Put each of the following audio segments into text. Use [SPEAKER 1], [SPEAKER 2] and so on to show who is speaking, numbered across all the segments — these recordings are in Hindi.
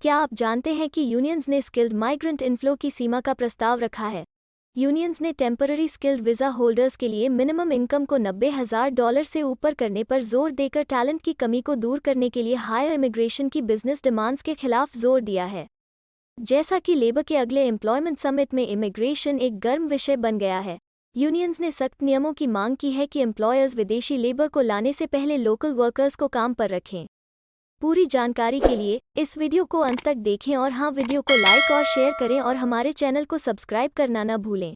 [SPEAKER 1] क्या आप जानते हैं कि यूनियंस ने स्किल्ड माइग्रेंट इनफ्लो की सीमा का प्रस्ताव रखा है? यूनियंस ने टेम्पररी स्किल्ड वीज़ा होल्डर्स के लिए मिनिमम इनकम को $90,000 से ऊपर करने पर जोर देकर टैलेंट की कमी को दूर करने के लिए हायर इमिग्रेशन की बिजनेस डिमांड्स के खिलाफ जोर दिया है। जैसा कि लेबर के अगले एम्प्लॉयमेंट समिट में इमिग्रेशन एक गर्म विषय बन गया है, यूनियंस ने सख्त नियमों की मांग की है कि एम्प्लॉयर्स विदेशी लेबर को लाने से पहले लोकल वर्कर्स को काम पर रखें। पूरी जानकारी के लिए इस वीडियो को अंत तक देखें और हाँ, वीडियो को लाइक और शेयर करें और हमारे चैनल को सब्सक्राइब करना न भूलें।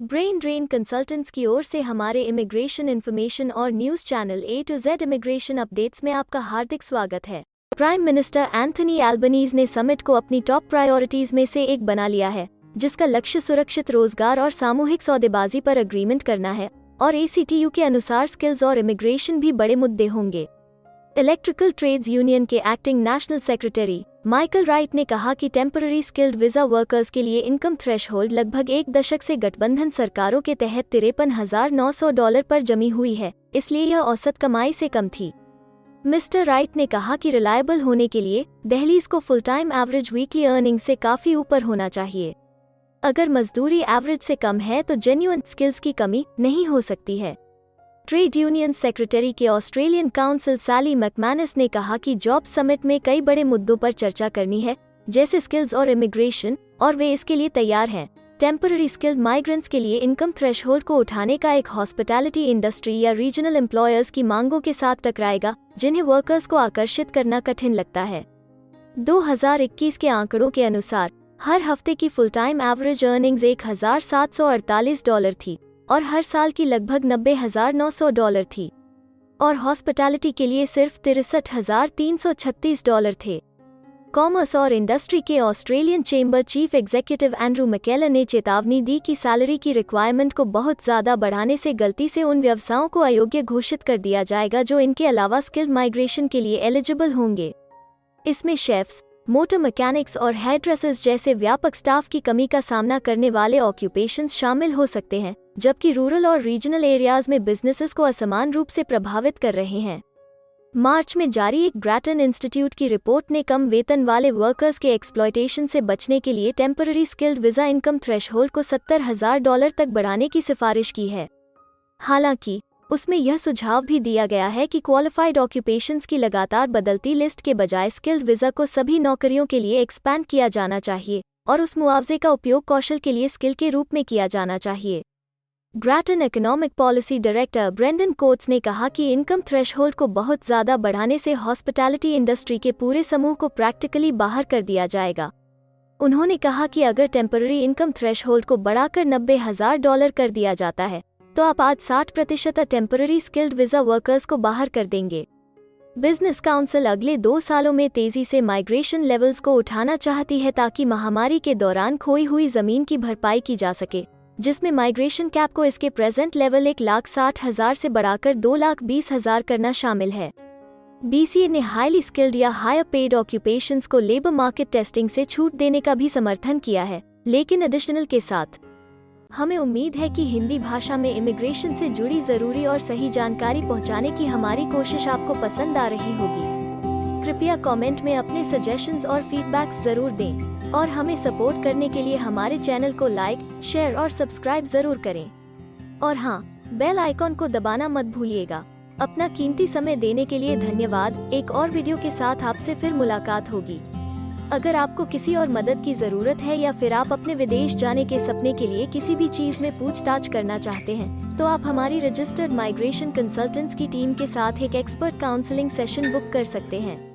[SPEAKER 1] ब्रेन ड्रेन कंसल्टेंट्स की ओर से हमारे इमिग्रेशन इन्फॉर्मेशन और news channel A to Z immigration updates में आपका हार्दिक स्वागत है। प्राइम मिनिस्टर एंथनी एल्बनीज ने समिट को अपनी टॉप प्रायोरिटीज में से एक बना लिया है, जिसका लक्ष्य सुरक्षित रोजगार और सामूहिक सौदेबाजी पर अग्रीमेंट करना है, और ACTU के अनुसार स्किल्स और इमिग्रेशन भी बड़े मुद्दे होंगे। इलेक्ट्रिकल ट्रेड्स यूनियन के acting national secretary Michael right ने कहा कि टेम्पररी स्किल्ड वीज़ा वर्कर्स के लिए इनकम थ्रेशहोल्ड लगभग एक दशक से गठबंधन सरकारों के तहत $53,900 पर जमी हुई है, इसलिए यह औसत कमाई से कम थी। मिस्टर राइट ने कहा कि रिलायबल होने के लिए दहलीज को full time average weekly earning से काफ़ी ऊपर होना चाहिए। अगर मजदूरी एवरेज से कम है तो जेन्युइन स्किल्स की कमी नहीं हो सकती है। ट्रेड यूनियन सेक्रेटरी के ऑस्ट्रेलियन काउंसिल सैली मैकमैनस ने कहा कि जॉब समिट में कई बड़े मुद्दों पर चर्चा करनी है, जैसे स्किल्स और इमिग्रेशन, और वे इसके लिए तैयार हैं। टेम्पररी स्किल्ड माइग्रेंट्स के लिए इनकम थ्रेशहोल्ड को उठाने का एक हॉस्पिटैलिटी इंडस्ट्री या रीजनल एम्प्लॉयर्स की मांगों के साथ टकराएगा, जिन्हें वर्कर्स को आकर्षित करना कठिन लगता है। 2021 के आंकड़ों के अनुसार हर हफ्ते की फुल टाइम एवरेज अर्निंग्स $1,748 थी और हर साल की लगभग $90,900 थी, और हॉस्पिटैलिटी के लिए सिर्फ $63,336 थे। कॉमर्स और इंडस्ट्री के Australian chamber chief executive Andrew McKellen ने चेतावनी दी कि सैलरी की रिक्वायरमेंट को बहुत ज़्यादा बढ़ाने से गलती से उन व्यवसायों को अयोग्य घोषित कर दिया जाएगा जो इनके अलावा स्किल्ड माइग्रेशन के लिए एलिजिबल होंगे। इसमें शेफ्स, मोटर मैकेनिक्स और हेयरड्रेसर्स जैसे व्यापक स्टाफ की कमी का सामना करने वाले ऑक्यूपेशंस शामिल हो सकते हैं, जबकि रूरल और रीजनल एरियाज में बिजनेसेस को असमान रूप से प्रभावित कर रहे हैं। मार्च में जारी एक ग्रैटन इंस्टीट्यूट की रिपोर्ट ने कम वेतन वाले वर्कर्स के एक्सप्लॉयटेशन से बचने के लिए temporary skilled visa income threshold को $70,000 तक बढ़ाने की सिफारिश की है। हालांकि उसमें यह सुझाव भी दिया गया है कि क्वालिफाइड ऑक्यूपेशंस की लगातार बदलती लिस्ट के बजाय स्किल्ड वीज़ा को सभी नौकरियों के लिए एक्सपैंड किया जाना चाहिए और उस मुआवजे का उपयोग कौशल के लिए स्किल के रूप में किया जाना चाहिए। Grattan economic policy director Brendan Coates ने कहा कि इनकम थ्रेशहोल्ड को बहुत ज़्यादा बढ़ाने से हॉस्पिटैलिटी इंडस्ट्री के पूरे समूह को प्रैक्टिकली बाहर कर दिया जाएगा। उन्होंने कहा कि अगर टेम्पररी इनकम थ्रेशहोल्ड को बढ़ाकर $90,000 कर दिया जाता है, तो आप आज 60% टेम्पररी स्किल्ड वीज़ा वर्कर्स को बाहर कर देंगे। बिजनेस काउंसिल अगले 2 सालों में तेजी से माइग्रेशन लेवल्स को उठाना चाहती है ताकि महामारी के दौरान खोई हुई जमीन की भरपाई की जा सके, जिसमें माइग्रेशन कैप को इसके प्रेजेंट लेवल 1,60,000 से बढ़ाकर 2,20,000 करना शामिल है। BCA ने हाईली स्किल्ड या हायर पेड ऑक्यूपेशंस को लेबर मार्केट टेस्टिंग से छूट देने का भी समर्थन किया है, लेकिन एडिशनल के साथ। हमें उम्मीद है कि हिंदी भाषा में इमिग्रेशन से जुड़ी ज़रूरी और सही जानकारी पहुंचाने की हमारी कोशिश आपको पसंद आ रही होगी। कृपया कमेंट में अपने सजेशंस और फीडबैक्स ज़रूर दें और हमें सपोर्ट करने के लिए हमारे चैनल को लाइक, शेयर और सब्सक्राइब ज़रूर करें। और हाँ, बेल आइकॉन को दबाना मत भूलिएगा। अपना कीमती समय देने के लिए धन्यवाद। एक और वीडियो के साथ आपसे फिर मुलाकात होगी। अगर आपको किसी और मदद की ज़रूरत है या फिर आप अपने विदेश जाने के सपने के लिए किसी भी चीज़ में पूछताछ करना चाहते हैं, तो आप हमारी रजिस्टर्ड माइग्रेशन कंसल्टेंट्स की टीम के साथ एक एक्सपर्ट काउंसलिंग सेशन बुक कर सकते हैं।